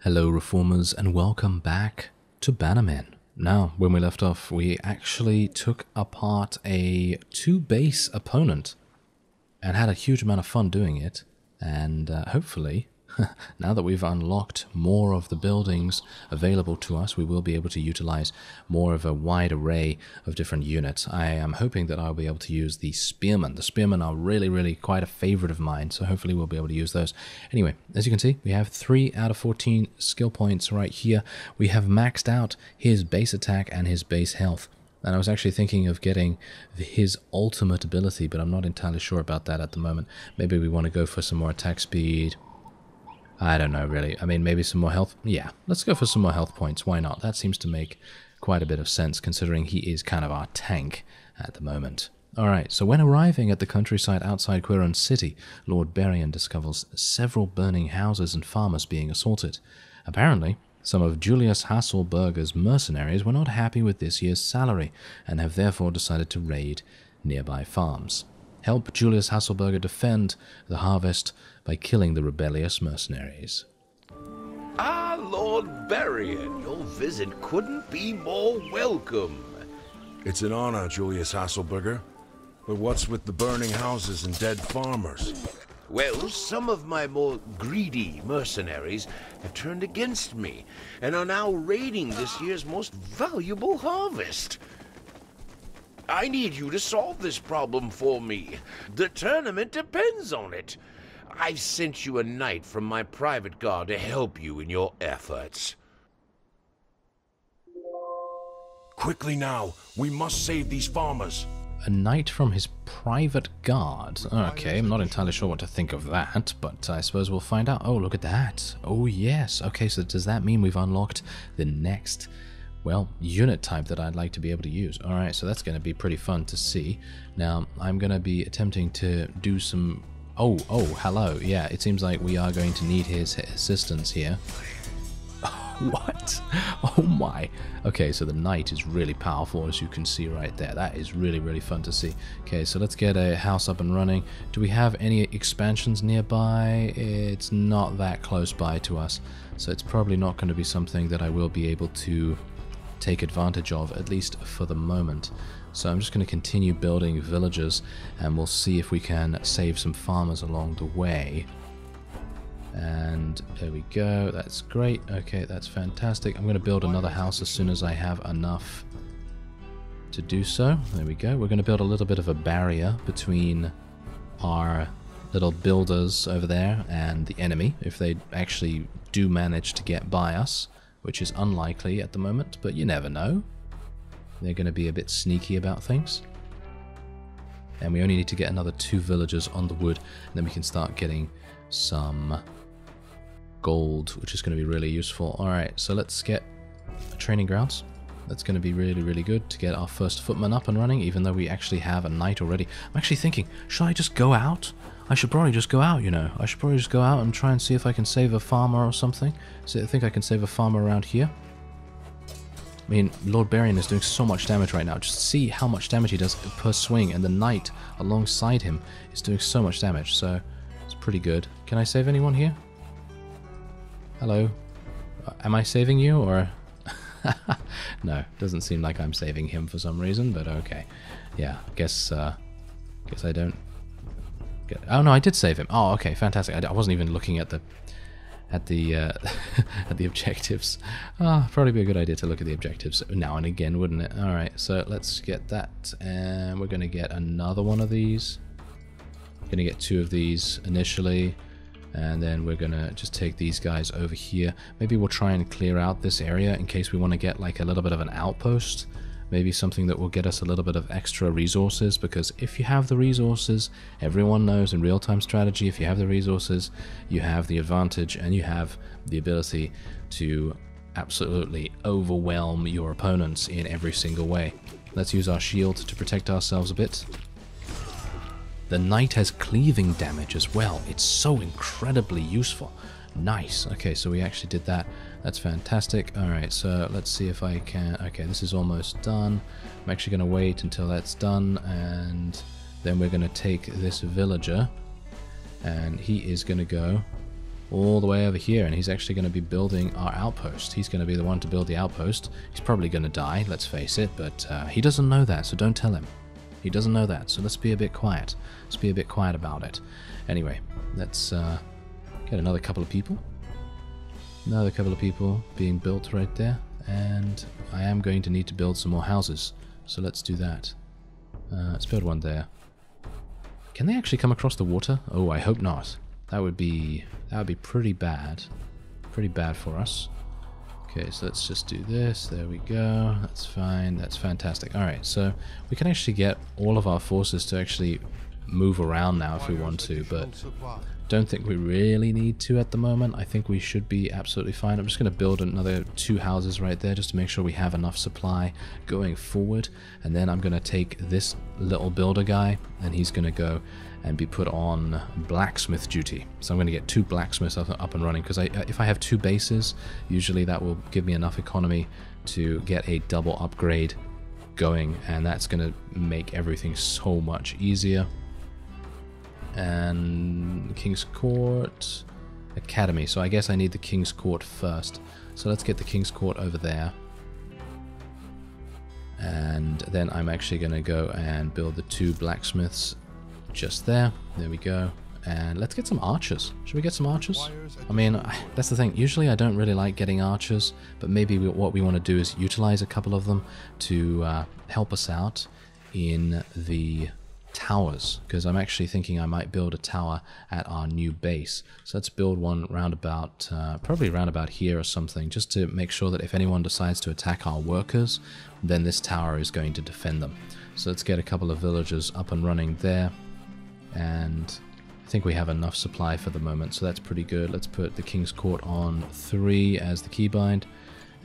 Hello reformers and welcome back to Bannermen. Now, when we left off, we actually took apart a 2-base opponent and had a huge amount of fun doing it, and hopefully, now that we've unlocked more of the buildings available to us, we will be able to utilize more of a wide array of different units. I am hoping that I'll be able to use the Spearmen. The Spearmen are really quite a favorite of mine, so hopefully we'll be able to use those. Anyway, as you can see, we have 3 out of 14 skill points right here. We have maxed out his base attack and his base health. And I was actually thinking of getting his ultimate ability, but I'm not entirely sure about that at the moment. Maybe we want to go for some more attack speed. I don't know, really. I mean, maybe some more health. Yeah, let's go for some more health points. Why not? That seems to make quite a bit of sense, considering he is kind of our tank at the moment. Alright, so when arriving at the countryside outside Fyhrr City, Lord Berian discovers several burning houses and farmers being assaulted. Apparently, some of Julius Hasselberger's mercenaries were not happy with this year's salary, and have therefore decided to raid nearby farms. Help Julius Hasselberger defend the harvest by killing the rebellious mercenaries. Ah, Lord Berian, your visit couldn't be more welcome. It's an honor, Julius Hasselberger. But what's with the burning houses and dead farmers? Well, some of my more greedy mercenaries have turned against me, and are now raiding this year's most valuable harvest. I need you to solve this problem for me. The tournament depends on it. I've sent you a knight from my private guard to help you in your efforts. Quickly now, we must save these farmers. A knight from his private guard. Okay, I'm not entirely sure what to think of that, but I suppose we'll find out. Oh, look at that. Oh, yes. Okay, so does that mean we've unlocked the next, well, unit type that I'd like to be able to use? Alright, so that's going to be pretty fun to see. Now, I'm going to be attempting to do some... Oh, hello. Yeah, it seems like we are going to need his assistance here. What? Oh my. Okay, so the knight is really powerful, as you can see right there. That is really fun to see. Okay, so let's get a house up and running. Do we have any expansions nearby? It's not that close by to us, so it's probably not going to be something that I will be able to take advantage of, at least for the moment. So I'm just going to continue building villages, and we'll see if we can save some farmers along the way. And there we go, that's great. Okay, that's fantastic. I'm going to build another house as soon as I have enough to do so. There we go. We're going to build a little bit of a barrier between our little builders over there and the enemy, if they actually do manage to get by us, which is unlikely at the moment, but you never know. They're going to be a bit sneaky about things. And we only need to get another 2 villagers on the wood, and then we can start getting some gold, which is going to be really useful. Alright, so let's get training grounds. That's going to be really good to get our first footman up and running, even though we actually have a knight already. I'm actually thinking, should I just go out? I should probably just go out, you know. I should probably just go out and try and see if I can save a farmer or something. So I think I can save a farmer around here. I mean, Lord Berian is doing so much damage right now. Just see how much damage he does per swing, and the knight alongside him is doing so much damage, so it's pretty good. Can I save anyone here? Hello? Am I saving you, or... No, doesn't seem like I'm saving him for some reason, but okay. Yeah, guess I don't... Oh no, I did save him. Oh, okay, fantastic. I wasn't even looking at the at the objectives. Probably be a good idea to look at the objectives now and again, wouldn't it? Alright, so let's get that, and we're going to get another one of these. Going to get 2 of these initially, and then we're going to just take these guys over here. Maybe we'll try and clear out this area in case we want to get like a little bit of an outpost. Maybe something that will get us a little bit of extra resources, because if you have the resources, everyone knows in real-time strategy, if you have the resources, you have the advantage, and you have the ability to absolutely overwhelm your opponents in every single way. Let's use our shield to protect ourselves a bit. The knight has cleaving damage as well. It's so incredibly useful. Nice. Okay, so we actually did that. That's fantastic. Alright, so let's see if I can... Okay, this is almost done. I'm actually going to wait until that's done, and then we're going to take this villager, and he is going to go all the way over here, and he's actually going to be building our outpost. He's going to be the one to build the outpost. He's probably going to die, let's face it, but he doesn't know that, so don't tell him. He doesn't know that, so let's be a bit quiet. Let's be a bit quiet about it. Anyway, let's get another couple of people. Another couple of people being built right there, and I am going to need to build some more houses, so let's do that. Let's build one there. Can they actually come across the water? Oh, I hope not. That would be pretty bad. Pretty bad for us. Okay, so let's just do this. There we go. That's fine. That's fantastic. Alright, so we can actually get all of our forces to actually move around now if we want to, but don't think we really need to at the moment. I think we should be absolutely fine. I'm just going to build another 2 houses right there just to make sure we have enough supply going forward, and then I'm going to take this little builder guy and he's going to go and be put on blacksmith duty. So I'm going to get 2 blacksmiths up and running, because if I have 2 bases, usually that will give me enough economy to get a double upgrade going, and that's going to make everything so much easier. And King's Court Academy, so I guess I need the King's Court first, so let's get the King's Court over there, and then I'm actually going to go and build the 2 blacksmiths just there. There we go. And let's get some archers. Should we get some archers? I mean, that's the thing, usually I don't really like getting archers, but maybe what we want to do is utilize a couple of them to help us out in the towers, because I'm actually thinking I might build a tower at our new base. So let's build one round about, probably round about here or something, just to make sure that if anyone decides to attack our workers, then this tower is going to defend them. So let's get a couple of villagers up and running there, and I think we have enough supply for the moment, so that's pretty good. Let's put the King's Court on 3 as the keybind,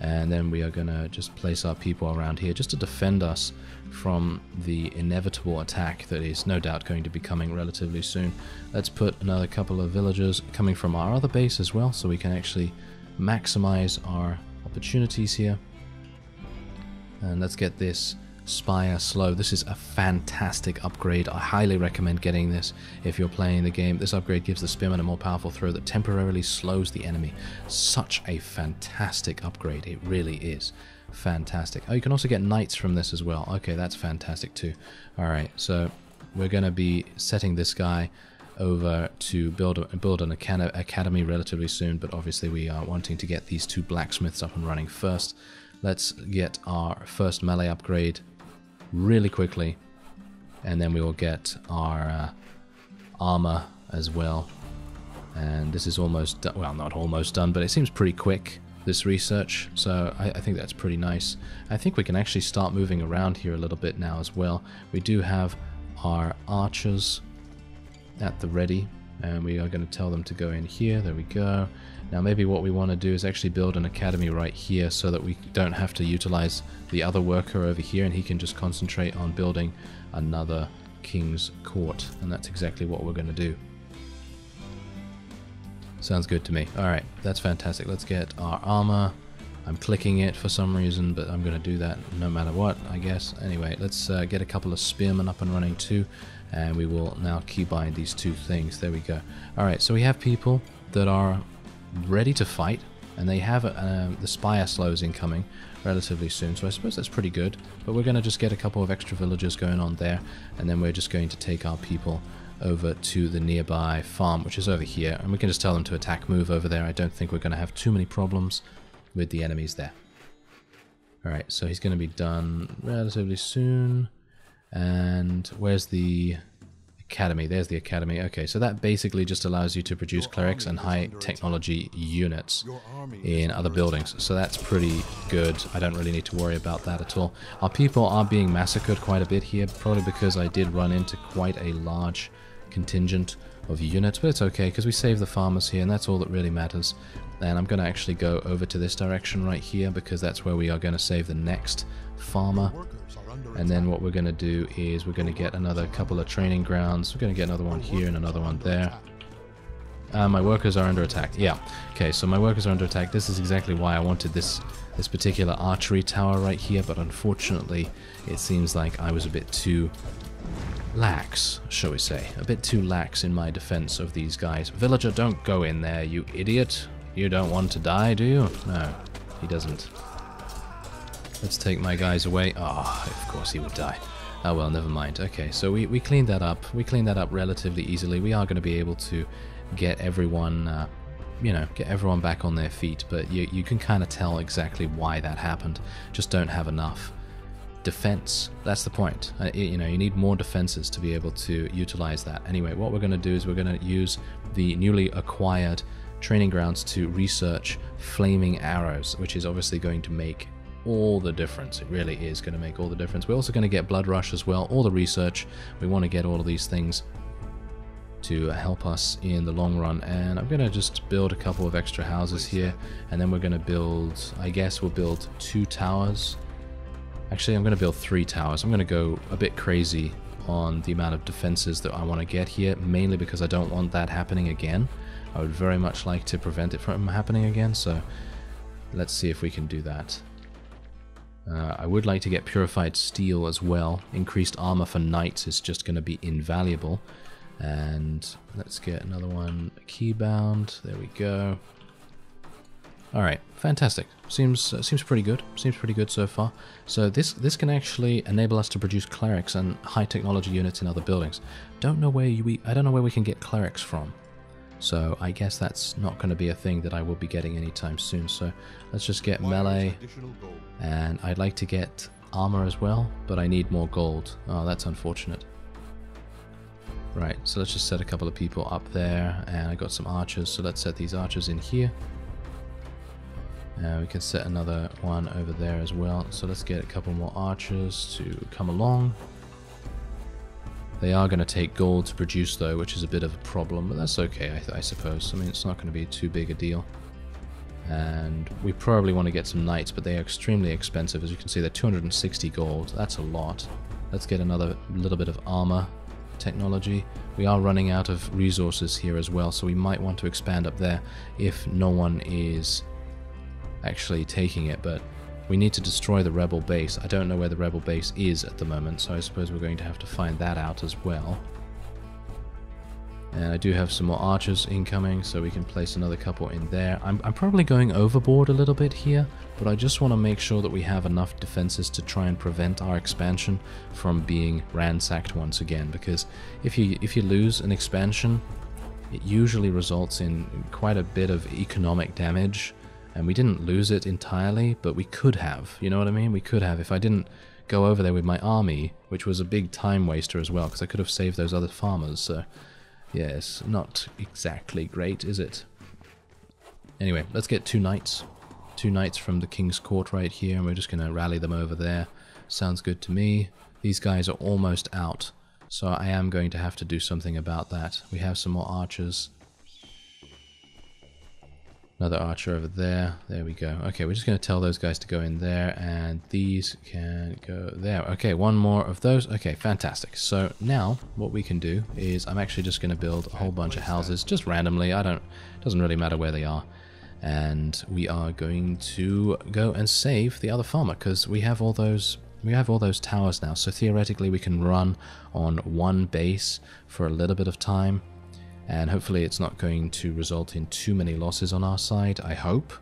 and then we are going to just place our people around here just to defend us from the inevitable attack that is no doubt going to be coming relatively soon. Let's put another couple of villagers coming from our other base as well, so we can actually maximize our opportunities here. And let's get this Spire Slow. This is a fantastic upgrade. I highly recommend getting this if you're playing the game. This upgrade gives the spearman a more powerful throw that temporarily slows the enemy. Such a fantastic upgrade. It really is fantastic. Oh, you can also get knights from this as well. Okay, that's fantastic too. Alright, so we're going to be setting this guy over to build an academy relatively soon, but obviously we are wanting to get these 2 blacksmiths up and running first. Let's get our first melee upgrade really quickly, and then we will get our armor as well. And this is almost done. Well, not almost done, but it seems pretty quick, this research, so I think that's pretty nice. I think we can actually start moving around here a little bit now as well. We do have our archers at the ready, and we are going to tell them to go in here. There we go. Now maybe what we want to do is actually build an academy right here so that we don't have to utilize the other worker over here, and he can just concentrate on building another King's Court, and that's exactly what we're going to do. Sounds good to me. Alright, that's fantastic. Let's get our armor. I'm clicking it for some reason, but I'm going to do that no matter what, I guess. Anyway, let's get a couple of spearmen up and running too, and we will now keybind these 2 things. There we go. Alright, so we have people that are ready to fight, and they have the Spire Slows incoming relatively soon, so I suppose that's pretty good. But we're going to just get a couple of extra villagers going on there, and then we're just going to take our people over to the nearby farm, which is over here, and we can just tell them to attack move over there. I don't think we're going to have too many problems with the enemies there. Alright, so he's going to be done relatively soon. And where's the academy? There's the academy. Okay, so that basically just allows you to produce clerics and high technology units in other buildings, so that's pretty good. I don't really need to worry about that at all. Our people are being massacred quite a bit here, probably because I did run into quite a large contingent of units, but it's okay because we save the farmers here, and that's all that really matters. And I'm going to actually go over to this direction right here, because that's where we are going to save the next farmer. And then what we're going to do is we're going to get another couple of training grounds. We're going to get another one here and another one there. My workers are under attack. Yeah. Okay, so my workers are under attack. This is exactly why I wanted this particular archery tower right here, but unfortunately it seems like I was a bit too lax, shall we say. A bit too lax in my defense of these guys. Villager, don't go in there, you idiot. You don't want to die, do you? No, he doesn't. Let's take my guys away. Oh, of course he would die. Oh well, never mind. Okay, so we cleaned that up. We cleaned that up relatively easily. We are going to be able to get everyone, you know, get everyone back on their feet, but you can kind of tell exactly why that happened. Just don't have enough defense. That's the point. You know, you need more defenses to be able to utilize that. Anyway, what we're going to do is we're going to use the newly acquired training grounds to research flaming arrows, which is obviously going to make all the difference. It really is going to make all the difference. We're also going to get blood rush as well, all the research. We want to get all of these things to help us in the long run, and I'm going to just build a couple of extra houses here, and then we're going to build, I guess we'll build 2 towers. Actually, I'm going to build 3 towers. I'm going to go a bit crazy on the amount of defenses that I want to get here, mainly because I don't want that happening again. I would very much like to prevent it from happening again, so let's see if we can do that. I would like to get purified steel as well. Increased armor for knights is just going to be invaluable. And let's get another one keybound. There we go. Alright, fantastic. Seems pretty good. Seems pretty good so far. So this can actually enable us to produce clerics and high technology units in other buildings. I don't know where we can get clerics from. So I guess that's not going to be a thing that I will be getting anytime soon. So let's just get melee, and I'd like to get armor as well, but I need more gold. Oh, that's unfortunate. Right, so let's just set a couple of people up there, and I got some archers, so let's set these archers in here. We can set another one over there as well, so let's get a couple more archers to come along. They are going to take gold to produce though, which is a bit of a problem, but that's okay, I suppose. I mean, it's not going to be too big a deal. And we probably want to get some knights, but they are extremely expensive. As you can see, they're 260 gold. That's a lot. Let's get another little bit of armor technology. We are running out of resources here as well, so we might want to expand up there if no one is actually taking it, but we need to destroy the rebel base. I don't know where the rebel base is at the moment, so I suppose we're going to have to find that out as well. And I do have some more archers incoming, so we can place another couple in there. I'm probably going overboard a little bit here, but I just want to make sure that we have enough defenses to try and prevent our expansion from being ransacked once again, because if you lose an expansion, it usually results in quite a bit of economic damage. And we didn't lose it entirely, but we could have, you know what I mean? We could have, if I didn't go over there with my army, which was a big time waster as well, because I could have saved those other farmers, so yes, not exactly great, is it? Anyway, let's get 2 knights. 2 knights from the King's Court right here, and we're just going to rally them over there. Sounds good to me. These guys are almost out, so I am going to have to do something about that. We have some more archers. Another archer over there. There we go. Okay, we're just going to tell those guys to go in there, and these can go there. Okay, one more of those. Okay, fantastic. So now what we can do is I'm actually just going to build a whole bunch of houses just randomly. It doesn't really matter where they are. And we are going to go and save the other farmer, because we have all those towers now. So theoretically we can run on one base for a little bit of time. And hopefully it's not going to result in too many losses on our side, I hope.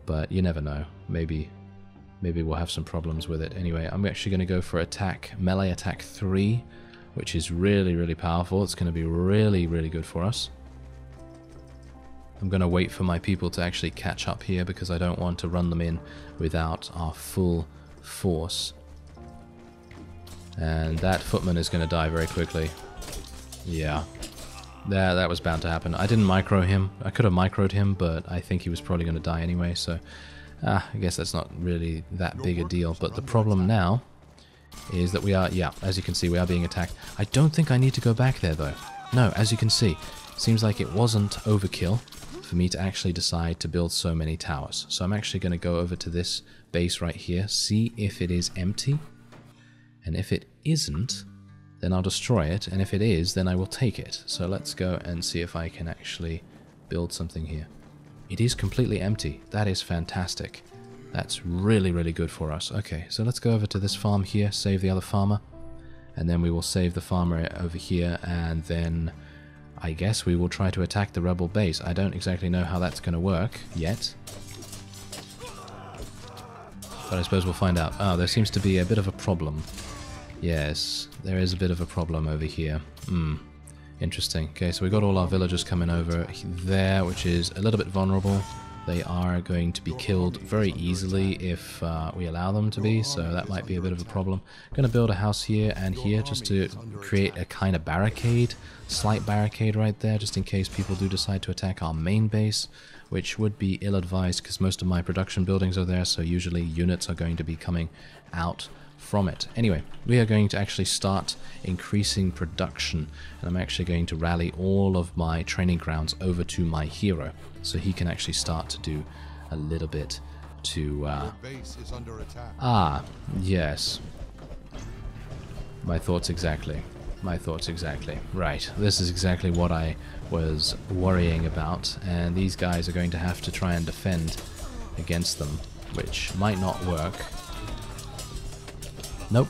But you never know. Maybe we'll have some problems with it. Anyway, I'm actually going to go for melee attack 3, which is really, really powerful. It's going to be really, really good for us. I'm going to wait for my people to actually catch up here, because I don't want to run them in without our full force. And that footman is going to die very quickly. Yeah. That was bound to happen. I didn't micro him. I could have microed him, but I think he was probably going to die anyway, so I guess that's not really that big a deal. But the problem now is that we are, yeah, as you can see, we are being attacked. I don't think I need to go back there, though. No, as you can see, seems like it wasn't overkill for me to actually decide to build so many towers. So I'm actually going to go over to this base right here, see if it is empty, and if it isn't, then I'll destroy it, and if it is, then I will take it. So let's go and see if I can actually build something here. It is completely empty. That is fantastic. That's really, really good for us. Okay, so let's go over to this farm here, save the other farmer, and then we will save the farmer over here, and then I guess we will try to attack the rebel base. I don't exactly know how that's going to work yet, but I suppose we'll find out. Oh, there seems to be a bit of a problem. Yes, there is a bit of a problem over here. Interesting. Okay, so we got all our villagers coming over there, which is a little bit vulnerable. They are going to be killed very easily if we allow them to be, so that might be a bit of a problem. I'm going to build a house here and here just to create a kind of barricade, slight barricade right there, just in case people do decide to attack our main base, which would be ill-advised because most of my production buildings are there, so usually units are going to be coming out from it. Anyway, we are going to actually start increasing production, and I'm actually going to rally all of my training grounds over to my hero, so he can actually start to do a little bit to... yes. My thoughts exactly. My thoughts exactly. Right, this is exactly what I was worrying about, and these guys are going to have to try and defend against them, which might not work. Nope,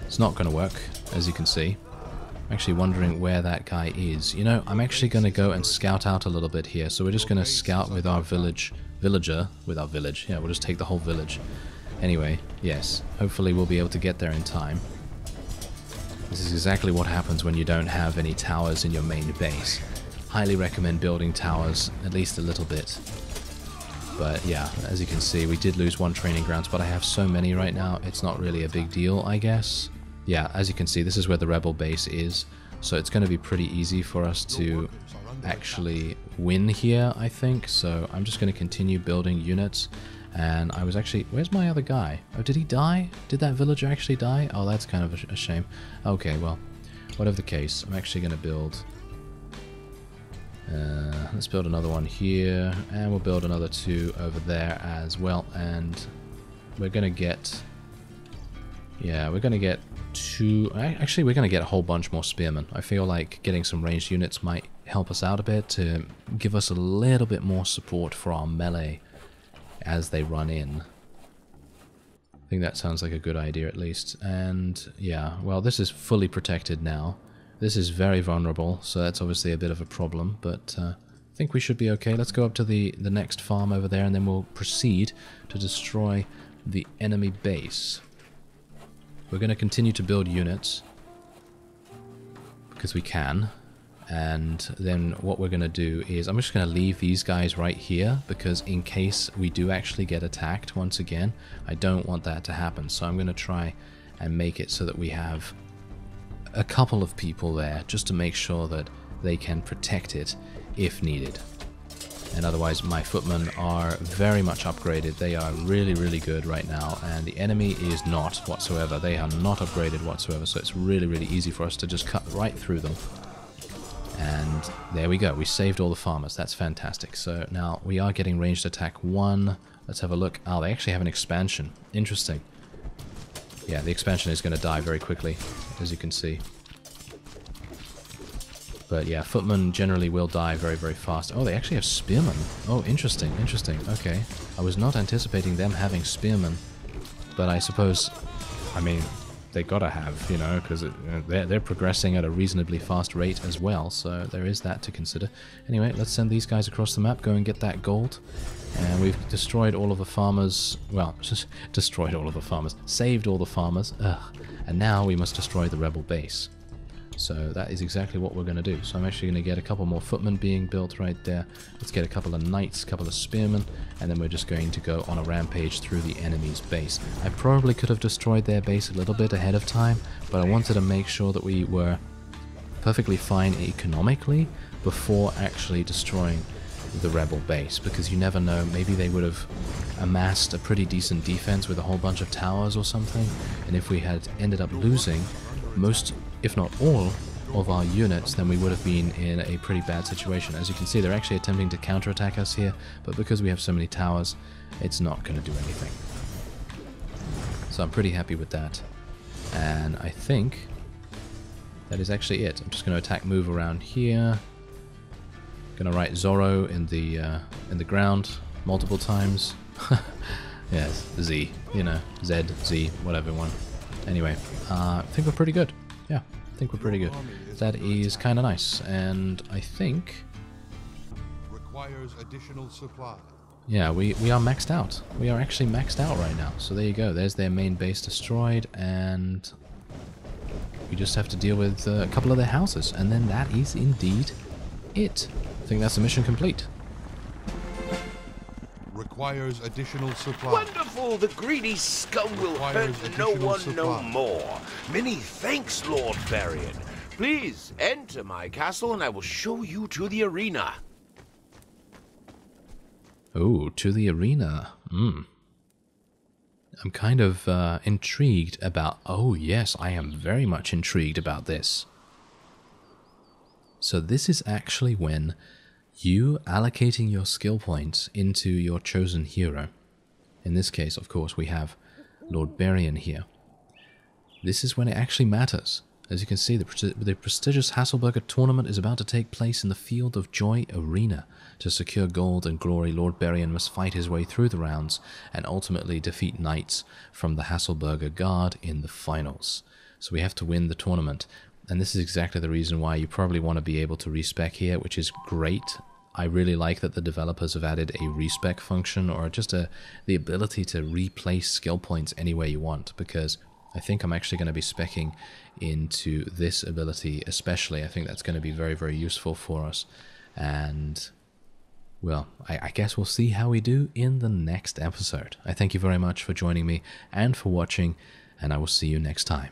it's not going to work, as you can see. I'm actually wondering where that guy is. You know, I'm actually going to go and scout out a little bit here. So we're just going to scout with our villager. Yeah, we'll just take the whole village. Anyway, yes, hopefully we'll be able to get there in time. This is exactly what happens when you don't have any towers in your main base. Highly recommend building towers, at least a little bit. But yeah, as you can see, we did lose one training grounds, but I have so many right now, it's not really a big deal, I guess. Yeah, as you can see, this is where the rebel base is, so it's going to be pretty easy for us to actually win here, I think. So I'm just going to continue building units, and I was actually... Where's my other guy? Oh, did he die? Did that villager actually die? Oh, that's kind of a shame. Okay, well, whatever the case, I'm actually going to build... let's build another one here, and we'll build another two over there as well, and we're gonna get... Yeah, we're gonna get two... Actually, we're gonna get a whole bunch more spearmen. I feel like getting some ranged units might help us out a bit to give us a little bit more support for our melee as they run in. I think that sounds like a good idea at least. And yeah, well, this is fully protected now. This is very vulnerable, so that's obviously a bit of a problem, but I think we should be okay. Let's go up to the next farm over there, and then we'll proceed to destroy the enemy base. We're going to continue to build units, because we can, and then what we're going to do is, I'm just going to leave these guys right here, because in case we do actually get attacked once again, I don't want that to happen, so I'm going to try and make it so that we have a couple of people there just to make sure that they can protect it if needed. And otherwise my footmen are very much upgraded. They are really, really good right now, and the enemy is not whatsoever. They are not upgraded whatsoever, so it's really, really easy for us to just cut right through them. And there we go. We saved all the farmers. That's fantastic. So now we are getting ranged attack 1. Let's have a look. Oh, they actually have an expansion. Interesting. Yeah, the expansion is going to die very quickly, as you can see. But yeah, footmen generally will die very, very fast. Oh, they actually have spearmen. Oh, interesting, interesting. Okay. I was not anticipating them having spearmen. But I suppose, I mean, they gotta have, you know, because they're progressing at a reasonably fast rate as well. So there is that to consider. Anyway, let's send these guys across the map, go and get that gold. And we've destroyed all of the farmers, well, just destroyed all of the farmers, saved all the farmers, and now we must destroy the rebel base. So that is exactly what we're going to do. So I'm actually going to get a couple more footmen being built right there. Let's get a couple of knights, a couple of spearmen, and then we're just going to go on a rampage through the enemy's base. I probably could have destroyed their base a little bit ahead of time, but I wanted to make sure that we were perfectly fine economically before actually destroying the rebel base, because you never know, maybe they would have amassed a pretty decent defense with a whole bunch of towers or something, and if we had ended up losing most, if not all, of our units, then we would have been in a pretty bad situation. As you can see, they're actually attempting to counterattack us here, but because we have so many towers, it's not going to do anything. So I'm pretty happy with that, and I think that is actually it. I'm just going to attack move around here. Gonna write Zorro in the ground multiple times. Yes, Z, you know, Z, Z, whatever one. Anyway, I think we're pretty good. Yeah, I think we're pretty good. That is kind of nice, and I think... Requires additional supply. Yeah, we are maxed out. We are actually maxed out right now. So there you go. There's their main base destroyed, and we just have to deal with a couple of their houses. And then that is indeed it. I think that's the mission complete. Requires additional supply. Wonderful! The greedy scum will hurt no one no more. Many thanks, Lord Varian. Please enter my castle and I will show you to the arena. Oh, to the arena. I'm kind of intrigued about... Oh, yes, I am very much intrigued about this. So this is actually when you allocating your skill points into your chosen hero. In this case, of course, we have Lord Varian here. This is when it actually matters. As you can see, the prestigious Hasselberger tournament is about to take place in the Field of Joy Arena. To secure gold and glory, Lord Varian must fight his way through the rounds and ultimately defeat knights from the Hasselberger Guard in the finals. So we have to win the tournament. And this is exactly the reason why you probably want to be able to respec here, which is great. I really like that the developers have added a respec function, or just the ability to replace skill points any way you want, because I think I'm actually going to be speccing into this ability especially. I think that's going to be very, very useful for us. And, well, I guess we'll see how we do in the next episode. I thank you very much for joining me and for watching, and I will see you next time.